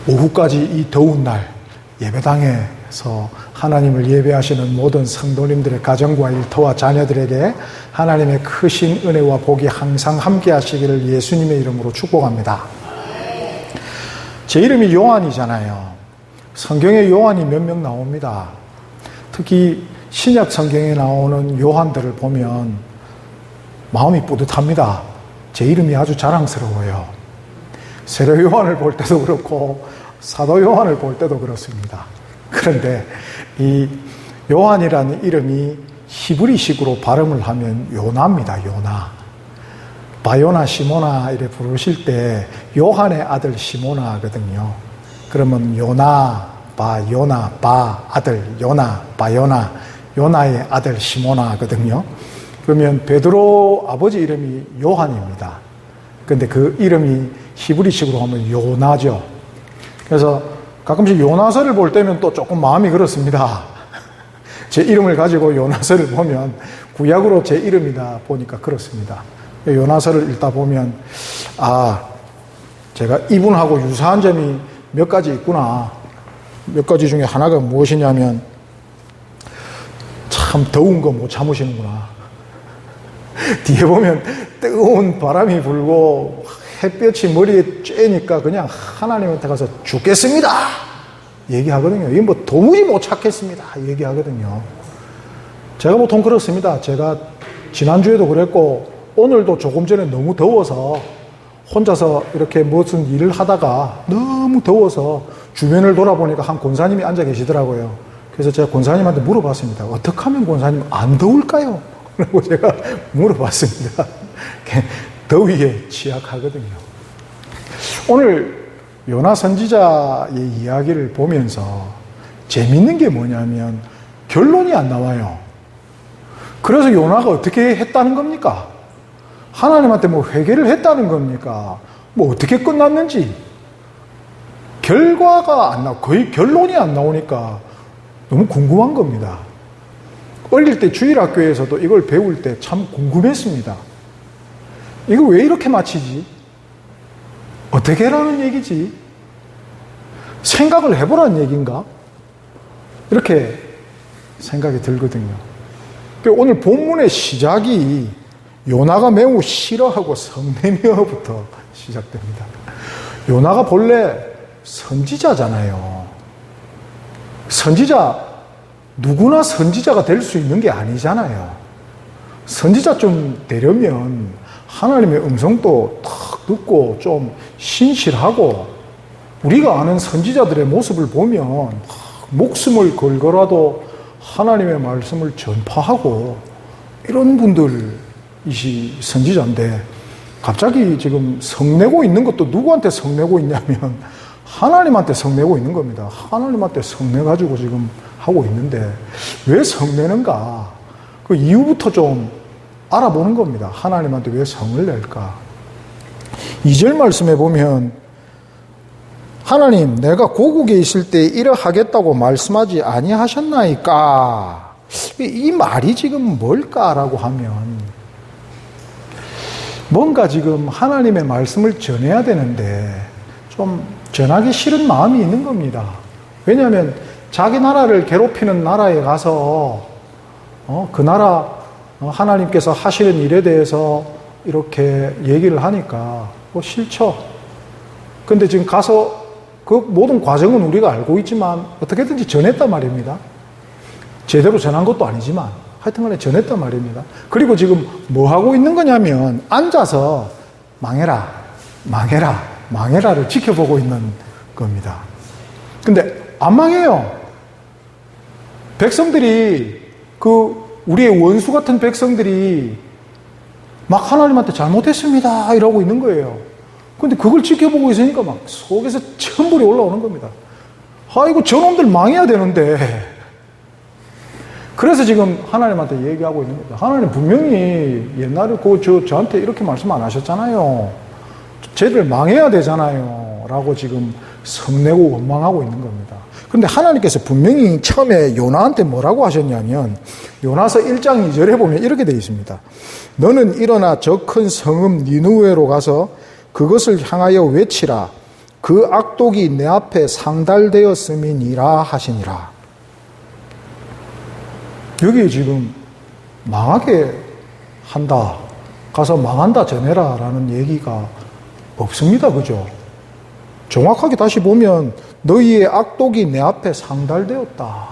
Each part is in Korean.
오후까지 이 더운 날 예배당에서 하나님을 예배하시는 모든 성도님들의 가정과 일터와 자녀들에게 하나님의 크신 은혜와 복이 항상 함께 하시기를 예수님의 이름으로 축복합니다. 제 이름이 요한이잖아요. 성경에 요한이 몇 명 나옵니다. 특히 신약 성경에 나오는 요한들을 보면 마음이 뿌듯합니다. 제 이름이 아주 자랑스러워요. 세례 요한을 볼 때도 그렇고 사도 요한을 볼 때도 그렇습니다. 그런데 이 요한이라는 이름이 히브리식으로 발음을 하면 요나입니다. 요나. 바요나 시모나 이래 부르실 때 요한의 아들 시모나거든요. 그러면 요나 바요나 바 아들 요나 바요나 요나의 아들 시모나거든요. 그러면 베드로 아버지 이름이 요한입니다. 그런데 그 이름이 히브리식으로 하면 요나죠. 그래서 가끔씩 요나서를 볼 때면 또 조금 마음이 그렇습니다. 제 이름을 가지고 요나서를 보면 구약으로 제 이름이다 보니까 그렇습니다. 요나서를 읽다 보면 제가 이분하고 유사한 점이 몇 가지 있구나. 몇 가지 중에 하나가 무엇이냐면 참 더운 거 못 참으시는구나. 뒤에 보면 뜨거운 바람이 불고 햇볕이 머리에 쬐니까 그냥 하나님한테 가서 죽겠습니다 얘기하거든요. 이건 뭐 도무지 못 찾겠습니다 얘기하거든요. 제가 보통 그렇습니다. 제가 지난주에도 그랬고 오늘도 조금 전에 너무 더워서 혼자서 이렇게 무슨 일을 하다가 너무 더워서 주변을 돌아보니까 한 권사님이 앉아 계시더라고요. 그래서 제가 권사님한테 물어봤습니다. 어떻게 하면 권사님 안 더울까요? 라고 제가 물어봤습니다. 더위에 취약하거든요. 오늘 요나 선지자의 이야기를 보면서 재밌는 게 뭐냐면 결론이 안 나와요. 그래서 요나가 어떻게 했다는 겁니까? 하나님한테 뭐 회개를 했다는 겁니까? 뭐 어떻게 끝났는지 결과가 안 나와, 거의 결론이 안 나오니까 너무 궁금한 겁니다. 어릴 때 주일학교에서도 이걸 배울 때 참 궁금했습니다. 이거 왜 이렇게 마치지? 어떻게 하라는 얘기지? 생각을 해보라는 얘기인가? 이렇게 생각이 들거든요. 오늘 본문의 시작이 요나가 매우 싫어하고 성내며부터 시작됩니다. 요나가 본래 선지자잖아요. 선지자, 누구나 선지자가 될 수 있는 게 아니잖아요. 선지자쯤 되려면 하나님의 음성도 탁 듣고 좀 신실하고 우리가 아는 선지자들의 모습을 보면 목숨을 걸고라도 하나님의 말씀을 전파하고 이런 분들이 선지자인데 갑자기 지금 성내고 있는 것도 누구한테 성내고 있냐면 하나님한테 성내고 있는 겁니다. 하나님한테 성내가지고 지금 하고 있는데 왜 성내는가? 그 이유부터 좀 알아보는 겁니다. 하나님한테 왜 성을 낼까? 2절 말씀에 보면 하나님 내가 고국에 있을 때 이러하겠다고 말씀하지 아니하셨나이까? 이 말이 지금 뭘까라고 하면 뭔가 지금 하나님의 말씀을 전해야 되는데 좀 전하기 싫은 마음이 있는 겁니다. 왜냐하면 자기 나라를 괴롭히는 나라에 가서 그 나라 하나님께서 하시는 일에 대해서 이렇게 얘기를 하니까 싫죠. 근데 지금 가서 그 모든 과정은 우리가 알고 있지만 어떻게든지 전했단 말입니다. 제대로 전한 것도 아니지만 하여튼 간에 전했단 말입니다. 그리고 지금 뭐 하고 있는 거냐면 앉아서 망해라, 망해라, 망해라를 지켜보고 있는 겁니다. 근데 안 망해요. 백성들이 우리의 원수 같은 백성들이 막 하나님한테 잘못했습니다 이러고 있는 거예요. 근데 그걸 지켜보고 있으니까 막 속에서 천불이 올라오는 겁니다. 이거 저놈들 망해야 되는데. 그래서 지금 하나님한테 얘기하고 있는 겁니다. 하나님 분명히 옛날에 저한테 이렇게 말씀 안 하셨잖아요. 쟤들 망해야 되잖아요. 라고 지금 성내고 원망하고 있는 겁니다. 그런데 하나님께서 분명히 처음에 요나한테 뭐라고 하셨냐면 요나서 1장 2절에 보면 이렇게 되어 있습니다. 너는 일어나 저 큰 성읍 니느웨로 가서 그것을 향하여 외치라. 그 악독이 내 앞에 상달되었음이니라 하시니라. 여기 지금 망하게 한다, 가서 망한다 전해라 라는 얘기가 없습니다. 그죠? 정확하게 다시 보면 너희의 악독이 내 앞에 상달되었다,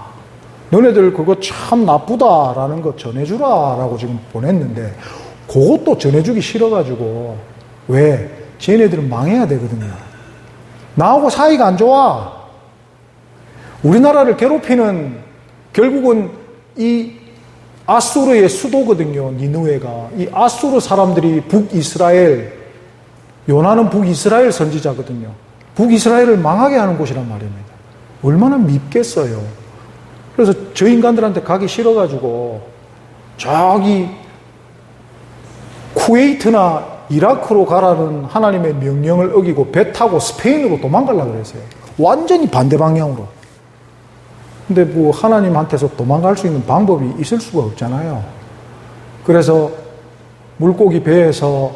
너네들 그거 참 나쁘다라는 거 전해주라 라고 지금 보냈는데, 그것도 전해주기 싫어가지고, 왜? 쟤네들은 망해야 되거든요. 나하고 사이가 안 좋아. 우리나라를 괴롭히는 결국은 이 아수르의 수도거든요. 니느웨가. 이 아수르 사람들이 북이스라엘, 요나는 북이스라엘 선지자거든요. 북이스라엘을 망하게 하는 곳이란 말입니다. 얼마나 밉겠어요. 그래서 저 인간들한테 가기 싫어가지고 저기 쿠웨이트나 이라크로 가라는 하나님의 명령을 어기고 배 타고 스페인으로 도망가려고 그랬어요. 완전히 반대 방향으로. 근데 뭐 하나님한테서 도망갈 수 있는 방법이 있을 수가 없잖아요. 그래서 물고기 배에서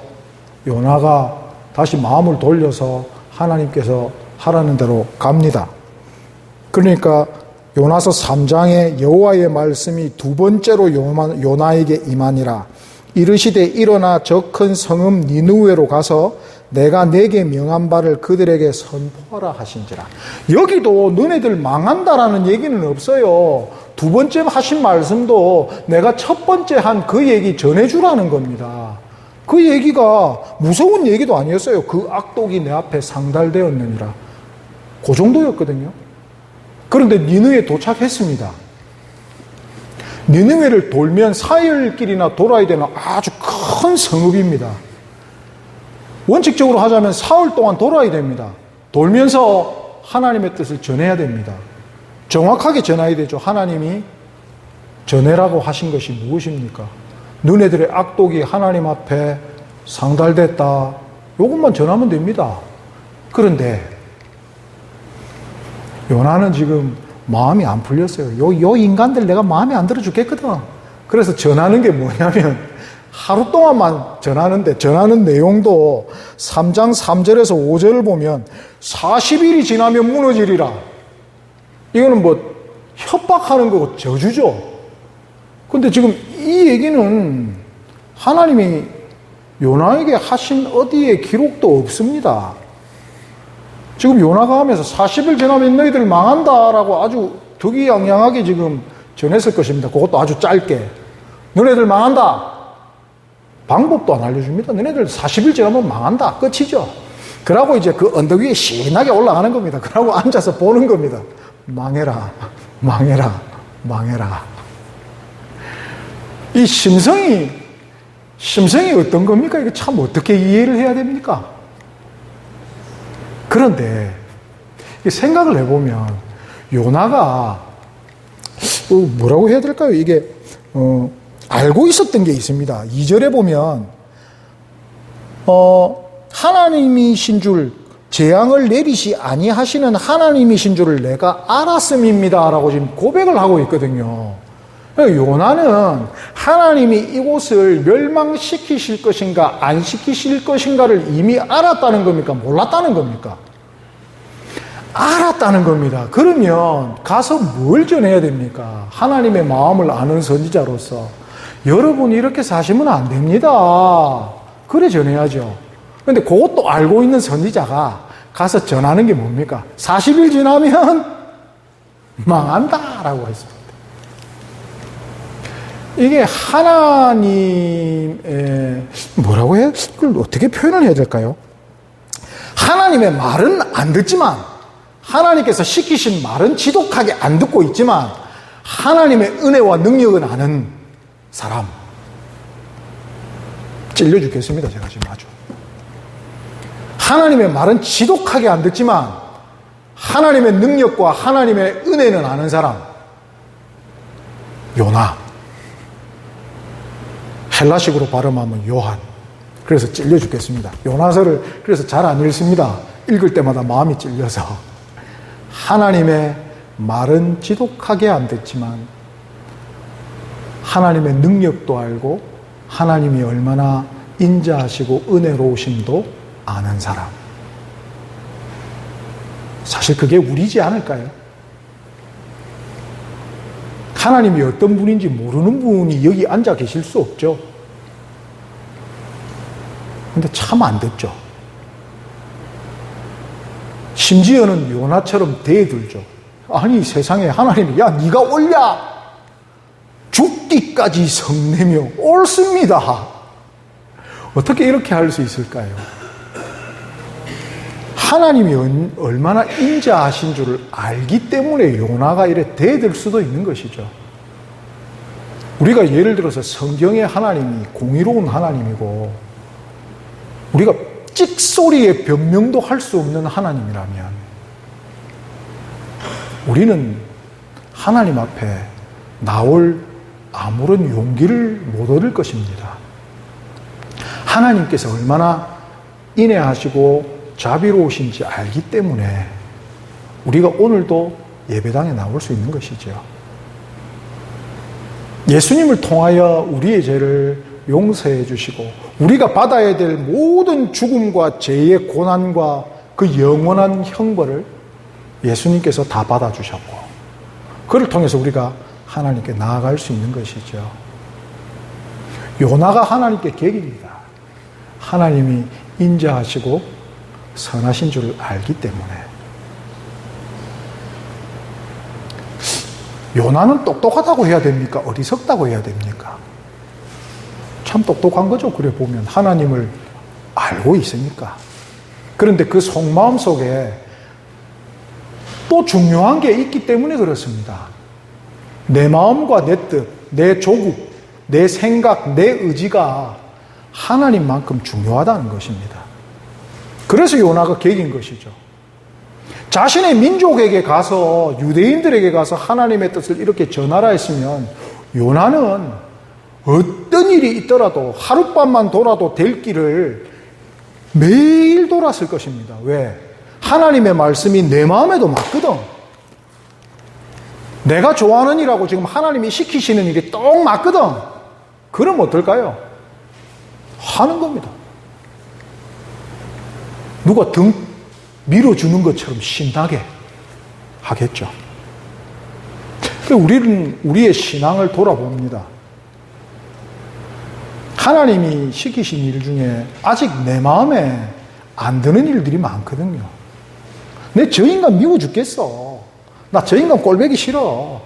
요나가 다시 마음을 돌려서 하나님께서 하라는 대로 갑니다. 그러니까 요나서 3장에 여호와의 말씀이 두 번째로 요나에게 임하니라. 이르시되 일어나 저 큰 성읍 니느웨로 가서 내가 내게 명한 바를 그들에게 선포하라 하신지라. 여기도 너네들 망한다라는 얘기는 없어요. 두 번째 하신 말씀도 내가 첫 번째 한 그 얘기 전해주라는 겁니다. 그 얘기가 무서운 얘기도 아니었어요. 그 악독이 내 앞에 상달되었느니라. 그 정도였거든요. 그런데 니느웨에 도착했습니다. 니느웨를 돌면 사흘길이나 돌아야 되는 아주 큰 성읍입니다. 원칙적으로 하자면 사흘 동안 돌아야 됩니다. 돌면서 하나님의 뜻을 전해야 됩니다. 정확하게 전해야 되죠. 하나님이 전해라고 하신 것이 무엇입니까? 너네들의 악독이 하나님 앞에 상달됐다. 이것만 전하면 됩니다. 그런데 요나는 지금 마음이 안 풀렸어요. 요 인간들 내가 마음에 안 들어 죽겠거든. 그래서 전하는 게 뭐냐면 하루 동안만 전하는데, 전하는 내용도 3장 3절에서 5절을 보면 40일이 지나면 무너지리라. 이거는 뭐 협박하는 거고 저주죠. 근데 지금 이 얘기는 하나님이 요나에게 하신 어디에 기록도 없습니다. 지금 요나가 하면서 40일 지나면 너희들 망한다라고 아주 득이양양하게 지금 전했을 것입니다. 그것도 아주 짧게. 너네들 망한다. 방법도 안 알려줍니다. 너네들 40일 지나면 망한다. 끝이죠. 그러고 이제 그 언덕 위에 신나게 올라가는 겁니다. 그러고 앉아서 보는 겁니다. 망해라, 망해라, 망해라. 이 심성이 어떤 겁니까? 이거 참 어떻게 이해를 해야 됩니까? 그런데 생각을 해보면 요나가 뭐라고 해야 될까요? 이게 알고 있었던 게 있습니다. 2절에 보면 하나님이신 줄, 재앙을 내리시 아니하시는 하나님이신 줄을 내가 알았음입니다 라고 지금 고백을 하고 있거든요. 요나는 하나님이 이곳을 멸망시키실 것인가 안 시키실 것인가를 이미 알았다는 겁니까? 몰랐다는 겁니까? 알았다는 겁니다. 그러면 가서 뭘 전해야 됩니까? 하나님의 마음을 아는 선지자로서 여러분이 이렇게 사시면 안 됩니다. 그래 전해야죠. 그런데 그것도 알고 있는 선지자가 가서 전하는 게 뭡니까? 40일 지나면 망한다라고 했습니다. 이게 하나님의 뭐라고 해야, 그걸 어떻게 표현을 해야 될까요? 하나님의 말은 안 듣지만, 하나님께서 시키신 말은 지독하게 안 듣고 있지만 하나님의 은혜와 능력은 아는 사람. 찔려 죽겠습니다. 제가 지금 아주. 하나님의 말은 지독하게 안 듣지만 하나님의 능력과 하나님의 은혜는 아는 사람. 요나. 헬라식으로 발음하면 요한. 그래서 찔려 죽겠습니다. 요나서를 그래서 잘 안 읽습니다. 읽을 때마다 마음이 찔려서. 하나님의 말은 지독하게 안 듣지만 하나님의 능력도 알고 하나님이 얼마나 인자하시고 은혜로우심도 아는 사람. 사실 그게 우리지 않을까요? 하나님이 어떤 분인지 모르는 분이 여기 앉아 계실 수 없죠. 근데 참 안 됐죠. 심지어는 요나처럼 대들죠. 아니 세상에 하나님이 야 네가 올랴 죽기까지 성내며 옳습니다. 어떻게 이렇게 할 수 있을까요? 하나님이 얼마나 인자하신 줄을 알기 때문에 요나가 이래 대들 수도 있는 것이죠. 우리가 예를 들어서 성경의 하나님이 공의로운 하나님이고 우리가 찍소리에 변명도 할 수 없는 하나님이라면 우리는 하나님 앞에 나올 아무런 용기를 못 얻을 것입니다. 하나님께서 얼마나 인애하시고 자비로우신지 알기 때문에 우리가 오늘도 예배당에 나올 수 있는 것이죠. 예수님을 통하여 우리의 죄를 용서해 주시고 우리가 받아야 될 모든 죽음과 죄의 고난과 그 영원한 형벌을 예수님께서 다 받아주셨고 그를 통해서 우리가 하나님께 나아갈 수 있는 것이죠. 요나가 하나님께 객입니다. 하나님이 인자하시고 선하신 줄을 알기 때문에. 요나는 똑똑하다고 해야 됩니까? 어리석다고 해야 됩니까? 참 똑똑한 거죠. 그래 보면 하나님을 알고 있으니까. 그런데 그 속마음 속에 또 중요한 게 있기 때문에 그렇습니다. 내 마음과 내 뜻, 내 조국, 내 생각, 내 의지가 하나님만큼 중요하다는 것입니다. 그래서 요나가 객인 것이죠. 자신의 민족에게 가서 유대인들에게 가서 하나님의 뜻을 이렇게 전하라 했으면 요나는 어떤 일이 있더라도 하룻밤만 돌아도 될 길을 매일 돌았을 것입니다. 왜? 하나님의 말씀이 내 마음에도 맞거든. 내가 좋아하는 일하고 지금 하나님이 시키시는 일이 딱 맞거든. 그럼 어떨까요? 하는 겁니다. 누가 등 밀어주는 것처럼 신나게 하겠죠. 우리는 우리의 신앙을 돌아봅니다. 하나님이 시키신 일 중에 아직 내 마음에 안 드는 일들이 많거든요. 내 저 인간 미워 죽겠어. 나 저 인간 꼴보기 싫어.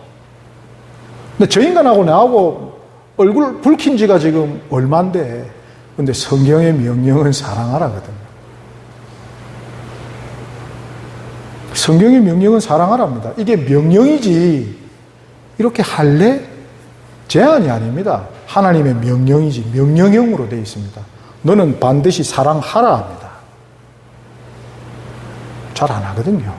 근데 저 인간하고 나하고 얼굴 붉힌 지가 지금 얼만데. 근데 성경의 명령은 사랑하라거든요. 성경의 명령은 사랑하랍니다. 이게 명령이지 이렇게 할래? 제한이 아닙니다. 하나님의 명령이지 명령형으로 되어 있습니다. 너는 반드시 사랑하라 합니다. 잘 안 하거든요.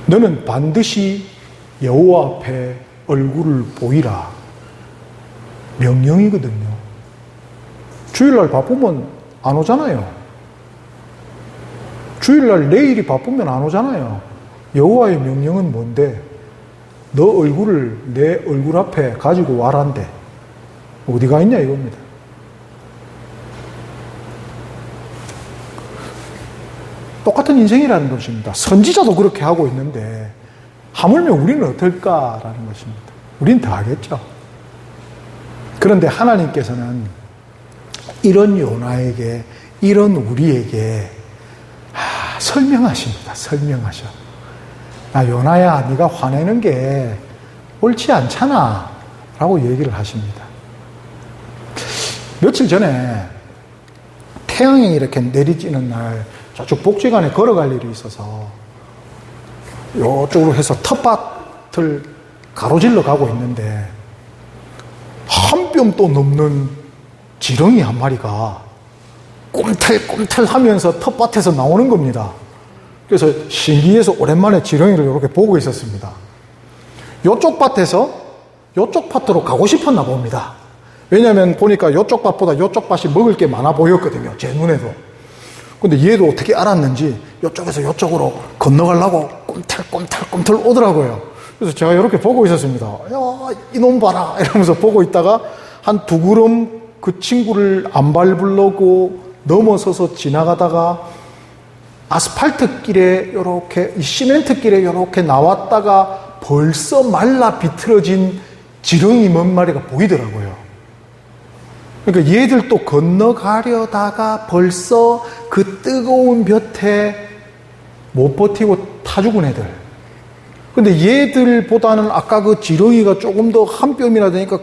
너는 반드시 여호와 앞에 얼굴을 보이라. 명령이거든요. 주일날 바쁘면 안 오잖아요. 주일날 내일이 바쁘면 안 오잖아요. 여호와의 명령은 뭔데? 너 얼굴을 내 얼굴 앞에 가지고 와란데 어디가 있냐 이겁니다. 똑같은 인생이라는 것입니다. 선지자도 그렇게 하고 있는데 하물며 우리는 어떨까라는 것입니다. 우리는 더 하겠죠. 그런데 하나님께서는 이런 요나에게, 이런 우리에게 설명하십니다. 설명하셔. 요나야, 네가 화내는 게 옳지 않잖아 라고 얘기를 하십니다. 며칠 전에 태양이 이렇게 내리쬐는 날 저쪽 복지관에 걸어갈 일이 있어서 이쪽으로 해서 텃밭을 가로질러 가고 있는데 한 뼘도 넘는 지렁이 한 마리가 꿈틀꿈틀 하면서 텃밭에서 나오는 겁니다. 그래서 신기해서 오랜만에 지렁이를 이렇게 보고 있었습니다. 이쪽 밭에서 이쪽 밭으로 가고 싶었나 봅니다. 왜냐하면 보니까 이쪽 밭보다 이쪽 밭이 먹을 게 많아 보였거든요. 제 눈에도. 근데 얘도 어떻게 알았는지 이쪽에서 이쪽으로 건너가려고 꿈틀꿈틀 오더라고요. 그래서 제가 이렇게 보고 있었습니다. 야, 이놈 봐라 이러면서 보고 있다가 한 두 걸음 그 친구를 안 밟으려고 넘어서서 지나가다가 아스팔트 길에 이렇게 시멘트 길에 이렇게 나왔다가 벌써 말라 비틀어진 지렁이 몇 마리가 보이더라고요. 그러니까 얘들도 건너가려다가 벌써 그 뜨거운 볕에 못 버티고 타 죽은 애들. 근데 얘들보다는 아까 그 지렁이가 조금 더 한 뼘이나 되니까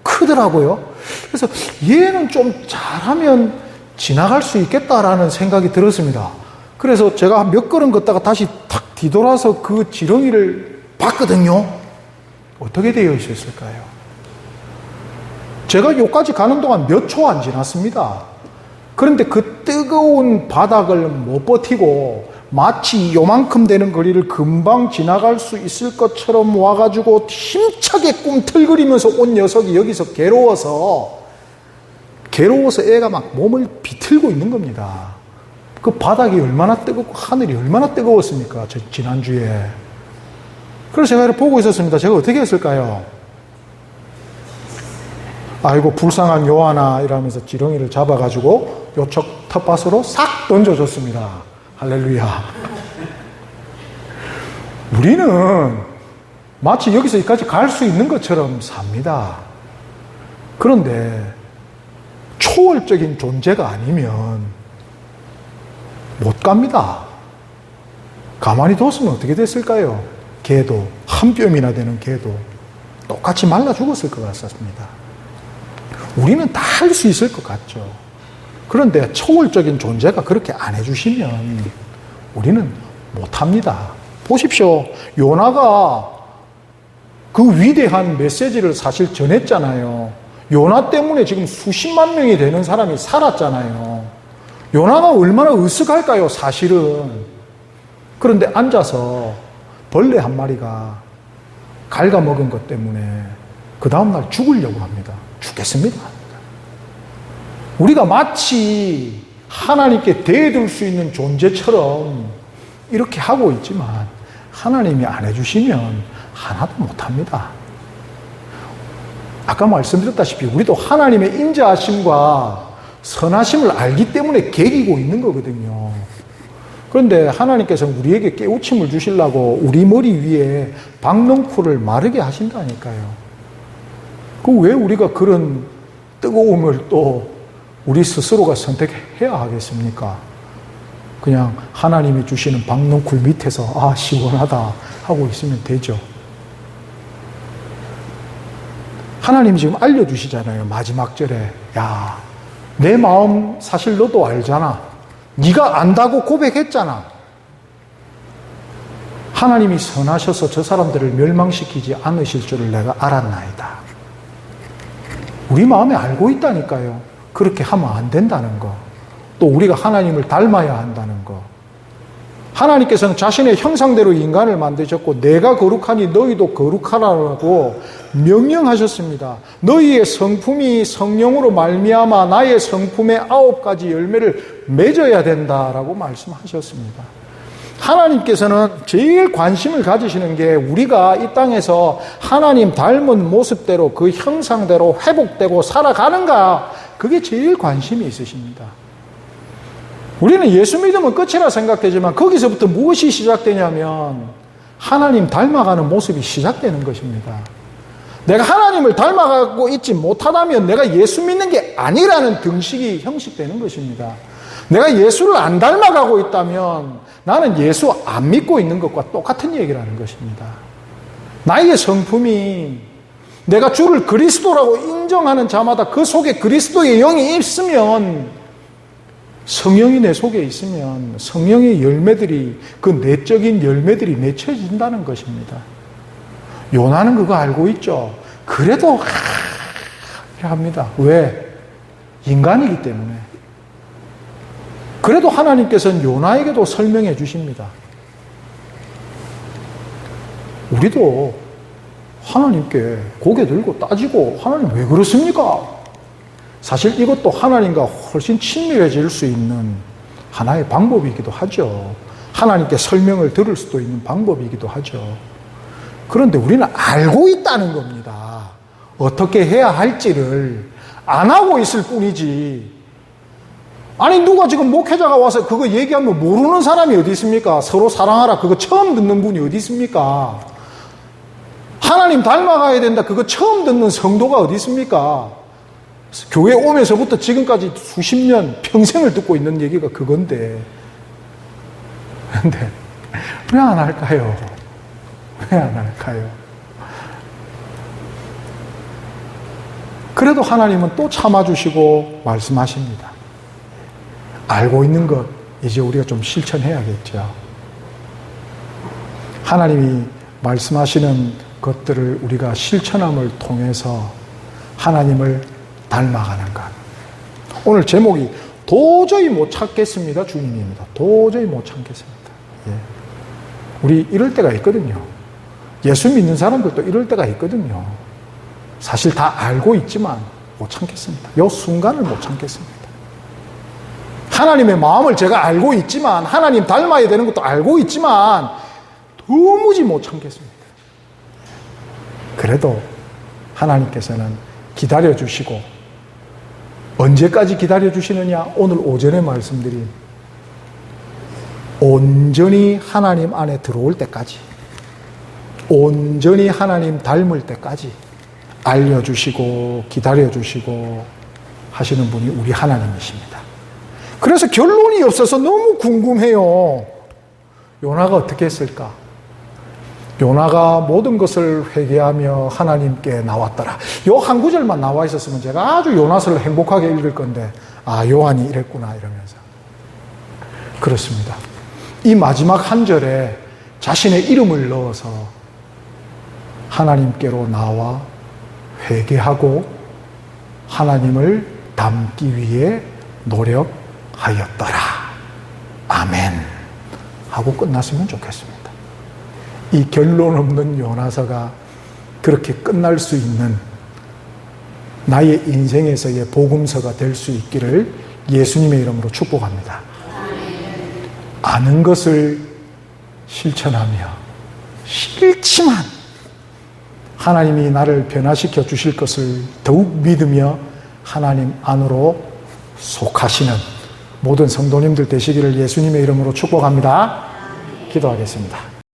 크더라고요. 그래서 얘는 좀 잘하면 지나갈 수 있겠다라는 생각이 들었습니다. 그래서 제가 몇 걸음 걷다가 다시 탁 뒤돌아서 그 지렁이를 봤거든요. 어떻게 되어 있었을까요? 제가 여기까지 가는 동안 몇 초 안 지났습니다. 그런데 그 뜨거운 바닥을 못 버티고 마치 요만큼 되는 거리를 금방 지나갈 수 있을 것처럼 와가지고 힘차게 꿈틀거리면서 온 녀석이 여기서 괴로워서 애가 막 몸을 비틀고 있는 겁니다. 그 바닥이 얼마나 뜨겁고 하늘이 얼마나 뜨거웠습니까? 지난주에. 그래서 제가 이렇게 보고 있었습니다. 제가 어떻게 했을까요? 아이고 불쌍한 요하나 이러면서 지렁이를 잡아가지고 요쪽 텃밭으로 싹 던져줬습니다. 할렐루야. 우리는 마치 여기서 여기까지 갈 수 있는 것처럼 삽니다. 그런데 초월적인 존재가 아니면 못 갑니다. 가만히 뒀으면 어떻게 됐을까요? 개도, 한 뼘이나 되는 개도 똑같이 말라 죽었을 것 같습니다. 우리는 다 할 수 있을 것 같죠. 그런데 초월적인 존재가 그렇게 안 해주시면 우리는 못합니다. 보십시오. 요나가 그 위대한 메시지를 사실 전했잖아요. 요나 때문에 지금 수십만 명이 되는 사람이 살았잖아요. 요나가 얼마나 으쓱할까요, 사실은. 그런데 앉아서 벌레 한 마리가 갉아먹은 것 때문에 그 다음날 죽으려고 합니다. 죽겠습니다. 우리가 마치 하나님께 대들 수 있는 존재처럼 이렇게 하고 있지만 하나님이 안 해주시면 하나도 못합니다. 아까 말씀드렸다시피 우리도 하나님의 인자하심과 선하심을 알기 때문에 개기고 있는 거거든요. 그런데 하나님께서는 우리에게 깨우침을 주시려고 우리 머리 위에 박넝쿨을 마르게 하신다니까요. 왜 우리가 그런 뜨거움을 또 우리 스스로가 선택해야 하겠습니까? 그냥 하나님이 주시는 박넝쿨 밑에서 시원하다 하고 있으면 되죠. 하나님이 지금 알려주시잖아요. 마지막 절에 야, 내 마음 사실 너도 알잖아. 네가 안다고 고백했잖아. 하나님이 선하셔서 저 사람들을 멸망시키지 않으실 줄을 내가 알았나이다. 우리 마음에 알고 있다니까요. 그렇게 하면 안 된다는 거. 또 우리가 하나님을 닮아야 한다는 거. 하나님께서는 자신의 형상대로 인간을 만드셨고 내가 거룩하니 너희도 거룩하라고 명령하셨습니다. 너희의 성품이 성령으로 말미암아 나의 성품의 9가지 열매를 맺어야 된다라고 말씀하셨습니다. 하나님께서는 제일 관심을 가지시는 게 우리가 이 땅에서 하나님 닮은 모습대로 그 형상대로 회복되고 살아가는가, 그게 제일 관심이 있으십니다. 우리는 예수 믿으면 끝이라 생각되지만 거기서부터 무엇이 시작되냐면 하나님 닮아가는 모습이 시작되는 것입니다. 내가 하나님을 닮아가고 있지 못하다면 내가 예수 믿는 게 아니라는 등식이 형식되는 것입니다. 내가 예수를 안 닮아가고 있다면 나는 예수 안 믿고 있는 것과 똑같은 얘기라는 것입니다. 나의 성품이 내가 주를 그리스도라고 인정하는 자마다 그 속에 그리스도의 영이 있으면, 성령이 내 속에 있으면 성령의 열매들이, 그 내적인 열매들이 맺혀진다는 것입니다. 요나는 그거 알고 있죠. 그래도 합니다. 왜? 인간이기 때문에. 그래도 하나님께서는 요나에게도 설명해 주십니다. 우리도 하나님께 고개 들고 따지고 하나님 왜 그렇습니까? 사실 이것도 하나님과 훨씬 친밀해질 수 있는 하나의 방법이기도 하죠. 하나님께 설명을 들을 수도 있는 방법이기도 하죠. 그런데 우리는 알고 있다는 겁니다. 어떻게 해야 할지를 안 하고 있을 뿐이지. 아니 누가 지금 목회자가 와서 그거 얘기하면 모르는 사람이 어디 있습니까? 서로 사랑하라 그거 처음 듣는 분이 어디 있습니까? 하나님 닮아가야 된다 그거 처음 듣는 성도가 어디 있습니까? 교회 오면서부터 지금까지 수십 년 평생을 듣고 있는 얘기가 그건데 근데 왜 안 할까요? 왜 안 할까요? 그래도 하나님은 또 참아주시고 말씀하십니다. 알고 있는 것 이제 우리가 좀 실천해야겠죠. 하나님이 말씀하시는 것들을 우리가 실천함을 통해서 하나님을 닮아가는 것. 오늘 제목이 도저히 못 찾겠습니다 주님입니다. 도저히 못 참겠습니다. 예. 우리 이럴 때가 있거든요. 예수 믿는 사람들도 이럴 때가 있거든요. 사실 다 알고 있지만 못 참겠습니다. 이 순간을 못 참겠습니다. 하나님의 마음을 제가 알고 있지만 하나님 닮아야 되는 것도 알고 있지만 도무지 못 참겠습니다. 그래도 하나님께서는 기다려주시고 언제까지 기다려주시느냐? 오늘 오전에 말씀드린 온전히 하나님 안에 들어올 때까지 온전히 하나님 닮을 때까지 알려주시고 기다려주시고 하시는 분이 우리 하나님이십니다. 그래서 결론이 없어서 너무 궁금해요. 요나가 어떻게 했을까? 요나가 모든 것을 회개하며 하나님께 나왔더라. 요 한 구절만 나와 있었으면 제가 아주 요나서를 행복하게 읽을 건데 요한이 이랬구나 이러면서. 그렇습니다. 이 마지막 한 절에 자신의 이름을 넣어서 하나님께로 나와 회개하고 하나님을 닮기 위해 노력하였더라. 아멘 하고 끝났으면 좋겠습니다. 이 결론 없는 요나서가 그렇게 끝날 수 있는 나의 인생에서의 복음서가 될 수 있기를 예수님의 이름으로 축복합니다. 아는 것을 실천하며 싫지만 하나님이 나를 변화시켜 주실 것을 더욱 믿으며 하나님 안으로 속하시는 모든 성도님들 되시기를 예수님의 이름으로 축복합니다. 기도하겠습니다.